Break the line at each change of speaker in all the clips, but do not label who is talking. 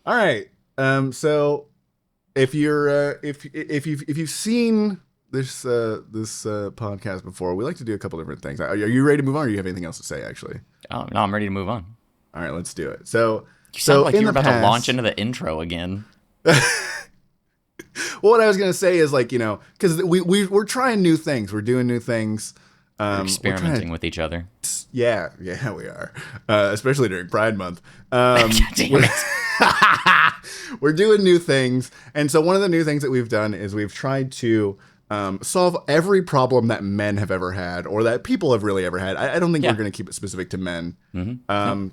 All right. So if you've seen this podcast before, we like to do a couple different things. Are you ready to move on, or do you have anything else to say? Actually,
Oh, no, I'm ready to move on.
all right, let's do it. So
You sounded
so
like
in
you were
the
about to launch
past,
into the intro again.
well, what I was gonna say is like because we're trying new things, we're doing new things.
We're
We're trying
experimenting with each other.
to, yeah, we are, especially during Pride Month.
Damn it.
We're doing new things, and so one of the new things that we've done is we've tried to solve every problem that men have ever had, or that people have really ever had. I don't think we're
Yeah.
going to keep it specific to men.
Nope.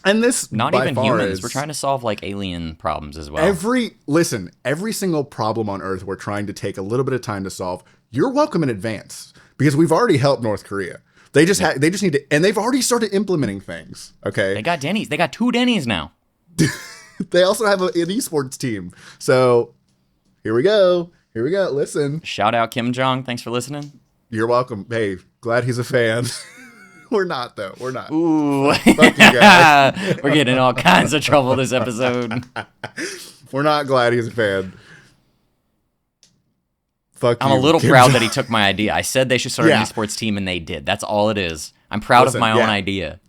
And this,
Not
by
even
far,
humans. We're
is
trying to solve like alien problems as well.
every single problem on Earth. We're trying to take a little bit of time to solve. You're welcome in advance because we've already helped North Korea. They just need to, and they've already started implementing things.
They
Okay,
got Denny's. They got 2 Denny's now.
they also have an esports team. So here we go. Here we go. Listen,
Shout out Kim Jong. Thanks for listening.
you're welcome. Hey, glad he's a fan. We're not though. We're not.
Ooh.
Fuck you guys.
We're getting in all kinds of trouble this episode.
We're not glad he's a fan. Fuck
I'm
you,
a little
Kim
proud
Jong-
that he took my idea. I said they should start
Yeah.
an esports team, and they did. That's all it is. I'm proud
Listen,
of my own
yeah.
idea.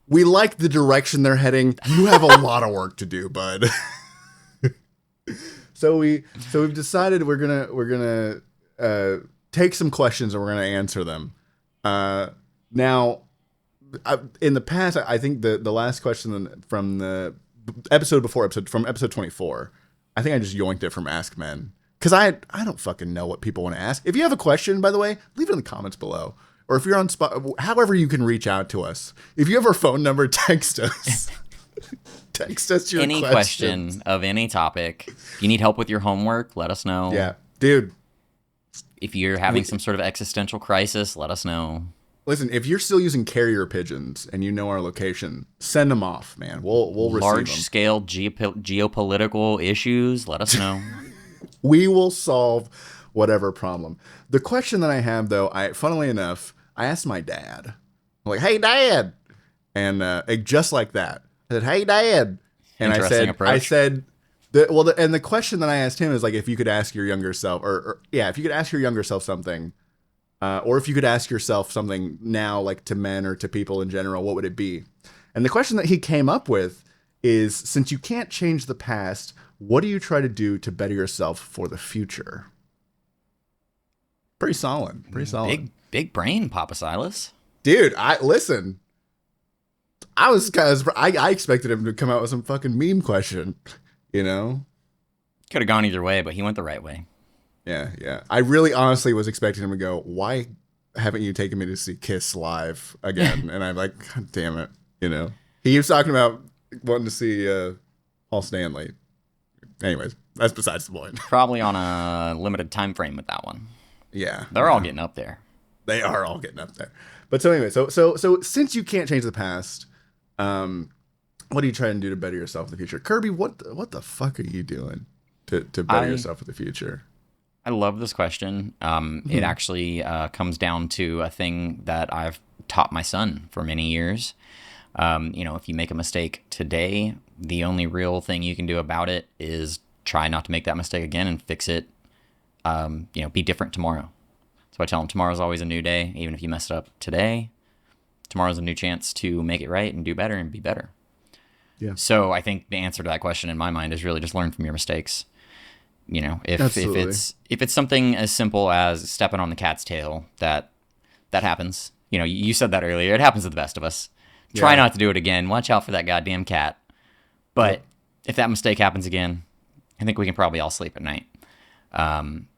We like the direction they're heading. You have a lot of work to do, bud. So we've decided we're gonna take some questions and we're gonna answer them. Now, in the past, I think the last question from the from episode 24, I think I just yoinked it from Ask Men because I don't fucking know what people want to ask. If you have a question, by the way, leave it in the comments below. Or if you're on spot, however you can reach out to us. If you have our phone number, text us. Text us your
Any
questions.
question of any topic. If you need help with your homework, let us know.
Yeah, dude.
If you're having some sort of existential crisis, let us know.
Listen, if you're still using carrier pigeons and you know our location, send them off, man. We'll receive
Large
them.
scale geopolitical issues, let us know.
We will solve whatever problem. The question that I have, though, funnily enough, I asked my dad. I'm like, "Hey, Dad," and just like that, I said, "Hey, Dad," and
Interesting approach.
I said, and the question that I asked him is like, if you could ask your younger self, if you could ask your younger self something, or if you could ask yourself something now, like to men or to people in general, what would it be? And the question that he came up with is, since you can't change the past, what do you try to do to better yourself for the future? Pretty solid. Pretty solid.
Big brain, Papa Sylas.
Dude, I listen. I was kind of I expected him to come out with some fucking meme question, you know?
Could have gone either way, but he went the right way.
Yeah. I really honestly was expecting him to go, "Why haven't you taken me to see Kiss live again?" And I'm like, "God damn it." You know? He was talking about wanting to see Paul Stanley. Anyways, that's besides the point.
Probably on a limited time frame with that one.
Yeah.
They're all getting up there.
They are all getting up there. But so anyway, so since you can't change the past, what are you trying to do to better yourself in the future? Kirby, what the fuck are you doing to better yourself in the future?
I love this question. It actually comes down to a thing that I've taught my son for many years. If you make a mistake today, the only real thing you can do about it is try not to make that mistake again and fix it. Be different tomorrow. So I tell him tomorrow's always a new day. Even if you mess it up today, tomorrow's a new chance to make it right and do better and be better.
Yeah.
So I think the answer to that question in my mind is really just learn from your mistakes. If
Absolutely.
if it's something as simple as stepping on the cat's tail, that happens. You said that earlier. It happens to the best of us. Try
Yeah.
not to do it again. Watch out for that goddamn cat. But if that mistake happens again, I think we can probably all sleep at night.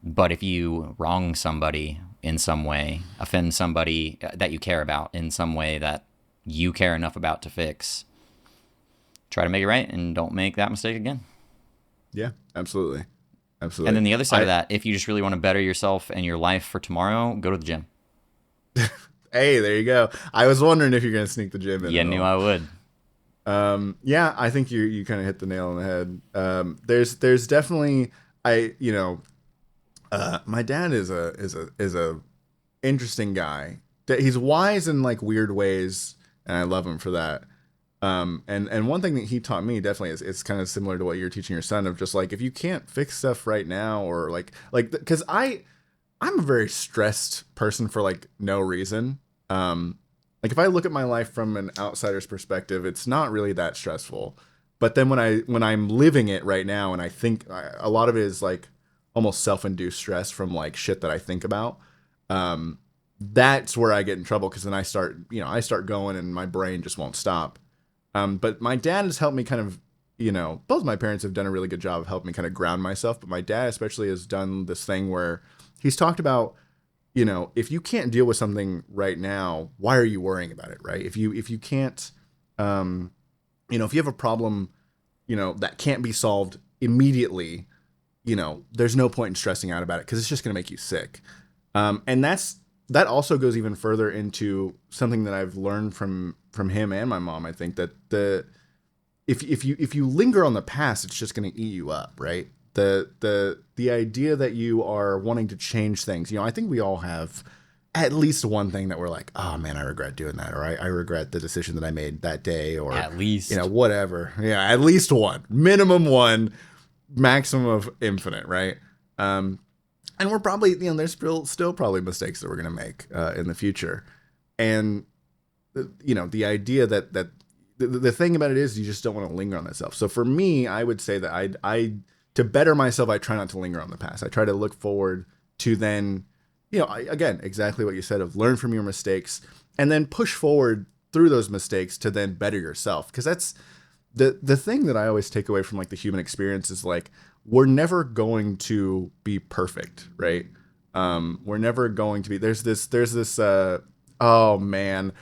But if you wrong somebody in some way, offend somebody that you care about in some way that you care enough about to fix, try to make it right and don't make that mistake again.
Yeah, absolutely. Absolutely.
And then the other side of that, if you just really want to better yourself and your life for tomorrow, go to the gym.
Hey, there you go. I was wondering if you're gonna sneak the gym in.
You
at
knew
all.
I would.
Yeah, I think you kind of hit the nail on the head. There's definitely my dad is a interesting guy. He's wise in like weird ways, and I love him for that. And one thing that he taught me definitely is it's kind of similar to what you're teaching your son of just like if you can't fix stuff right now or like because I'm a very stressed person for like no reason. Like if I look at my life from an outsider's perspective, it's not really that stressful. But then when I'm living it right now, and I think a lot of it is like almost self-induced stress from like shit that I think about. That's where I get in trouble because then I start going and my brain just won't stop. But my dad has helped me kind of, both my parents have done a really good job of helping me kind of ground myself. But my dad especially has done this thing where he's talked about, if you can't deal with something right now, why are you worrying about it, right? If you can't, if you have a problem, that can't be solved immediately, there's no point in stressing out about it because it's just going to make you sick. And that also goes even further into something that I've learned from him and my mom. I think that if you linger on the past, it's just going to eat you up, right? The idea that you are wanting to change things, I think we all have at least one thing that we're like, oh man, I regret doing that, or I regret the decision that I made that day, or
At least.
whatever. Yeah, at least one, minimum one, maximum of infinite, right? And we're probably, there's still probably mistakes that we're gonna make in the future, and the idea that the thing about it is you just don't want to linger on that stuff. So for me, I would say that I to better myself, I try not to linger on the past. I try to look forward to then, again, exactly what you said of learn from your mistakes and then push forward through those mistakes to then better yourself. Because that's the thing that I always take away from like the human experience is like, we're never going to be perfect, right? We're never going to be, there's this, oh man.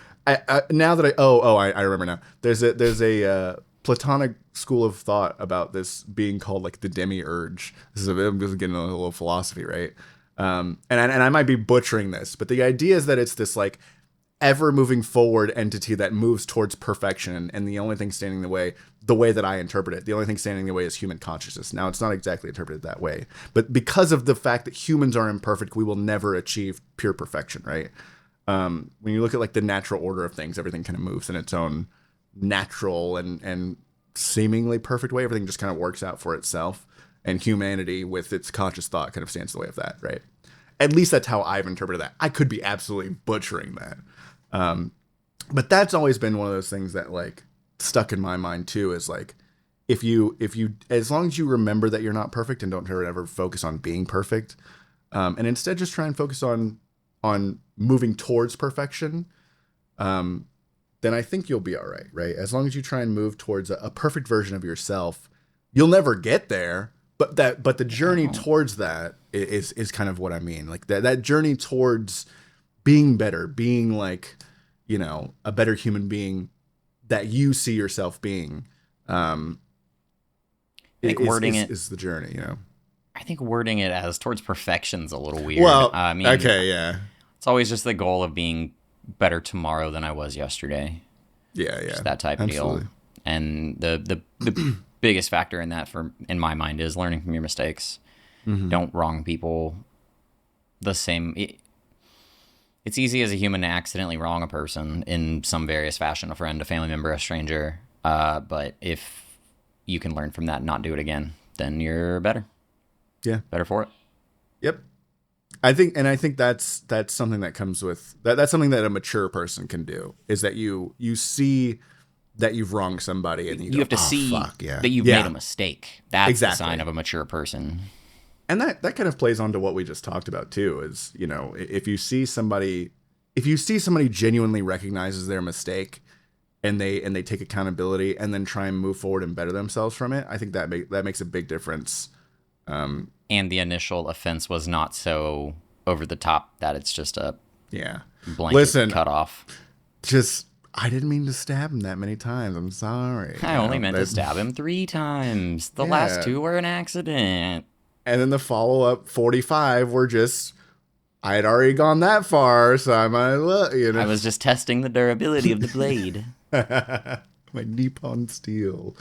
Now that I remember now. There's a Platonic school of thought about this being called like the demiurge. I'm just getting a little philosophy, right? And I might be butchering this, but the idea is that it's this like ever moving forward entity that moves towards perfection, and the only thing standing in the way that I interpret it, the only thing standing in the way is human consciousness. Now, it's not exactly interpreted that way, but because of the fact that humans are imperfect, we will never achieve pure perfection, right? When you look at like the natural order of things, everything kind of moves in its own natural and seemingly perfect way. Everything just kind of works out for itself, and humanity with its conscious thought kind of stands in the way of that, right? At least that's how I've interpreted that. I could be absolutely butchering that. But that's always been one of those things that like stuck in my mind too, is like, if you, as long as you remember that you're not perfect and don't ever focus on being perfect, and instead just try and focus on moving towards perfection, then I think you'll be all right, right? As long as you try and move towards a perfect version of yourself, you'll never get there, but the journey towards that is kind of what I mean. Like that journey towards being better, being like, a better human being that you see yourself being,
I think wording it
is the journey,
I think wording it as towards perfection's a little weird.
Well,
I mean,
okay, yeah.
It's always just the goal of being better tomorrow than I was yesterday.
Yeah.
Just that type of
Absolutely.
deal. And the biggest factor in that in my mind is learning from your mistakes.
Mm-hmm.
Don't wrong people the same. It's easy as a human to accidentally wrong a person in some various fashion, a friend, a family member, a stranger. But if you can learn from that and not do it again, then you're better.
Yeah.
Better for it.
Yep. I think that's something that comes with that's something that a mature person can do, is that you see that you've wronged somebody and you go,
have to
oh,
see
fuck, yeah.
that you've made a mistake. That's
Exactly.
the sign of a mature person.
And that kind of plays on to what we just talked about too, is, if you see somebody genuinely recognizes their mistake and they take accountability and then try and move forward and better themselves from it, I think that makes a big difference.
And the initial offense was not so over the top that it's just a blanket cut off.
I didn't mean to stab him that many times. I'm sorry.
I only meant to stab him 3 times. The last 2 were an accident.
And then the follow-up 45 were just, I had already gone that far, so I might
I was just testing the durability of the blade.
My Nippon steel.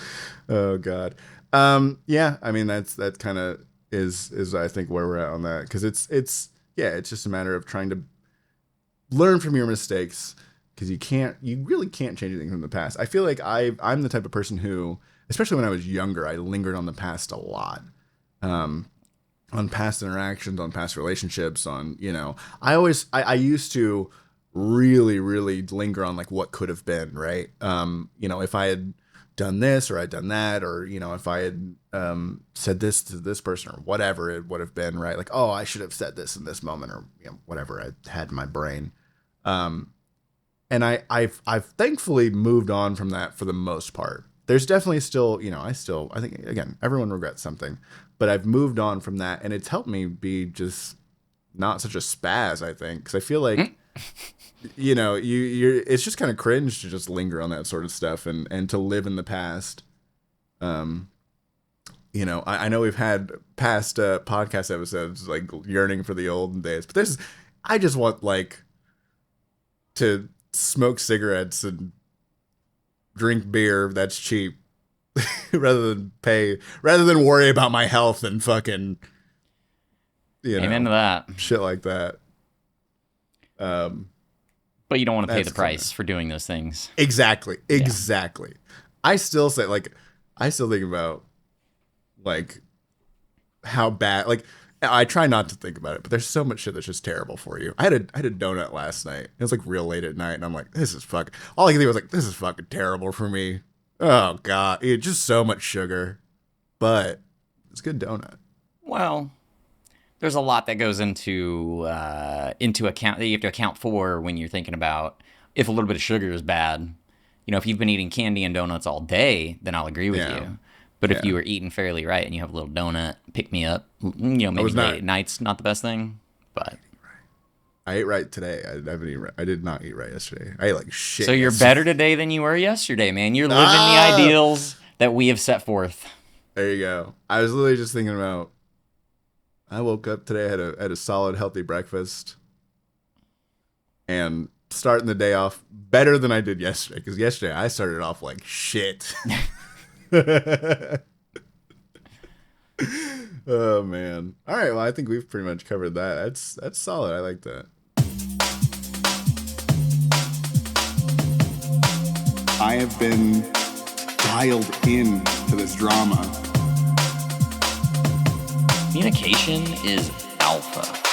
Oh, God. Yeah, I mean, that kind of is I think where we're at on that, because it's just a matter of trying to learn from your mistakes because you really can't change anything from the past. I feel like I'm the type of person who, especially when I was younger, I lingered on the past a lot. On past interactions, on past relationships, on, I used to really, really linger on like what could have been, right? If I had done this or I'd done that, or, if I had said this to this person or whatever it would have been, right? Like, oh, I should have said this in this moment, or, whatever I had in my brain. And I've thankfully moved on from that for the most part. There's definitely still, I think, again, everyone regrets something, but I've moved on from that, and it's helped me be just not such a spaz, I think, because I feel like, it's just kind of cringe to just linger on that sort of stuff and to live in the past. I know we've had past podcast episodes like yearning for the olden days, but I just want like to smoke cigarettes and drink beer that's cheap rather than worry about my health and fucking
Amen to that.
Shit like that.
But you don't want to pay the price for doing those things.
Exactly. I still think about like how bad, like, I try not to think about it, but there's so much shit that's just terrible for you. I had a donut last night. It was like real late at night, and I'm like, all I could think was like, this is fucking terrible for me. Oh God, it's just so much sugar, but it's a good donut.
Well, there's a lot that goes into account that you have to account for when you're thinking about if a little bit of sugar is bad. If you've been eating candy and donuts all day, then I'll agree with you. But if you were eating fairly right and you have a little donut, pick me up, maybe late at night's not the best thing, but
I ate right today. I did not eat right yesterday. I ate like shit.
So you're better today than you were yesterday, man. You're living the ideals that we have set forth.
There you go. I was literally just thinking about, I woke up today, had a solid, healthy breakfast, and starting the day off better than I did yesterday, because yesterday I started off like shit. Oh man. All right, well, I think we've pretty much covered that. That's solid. I like that. I have been dialed in to this drama.
Communication is alpha.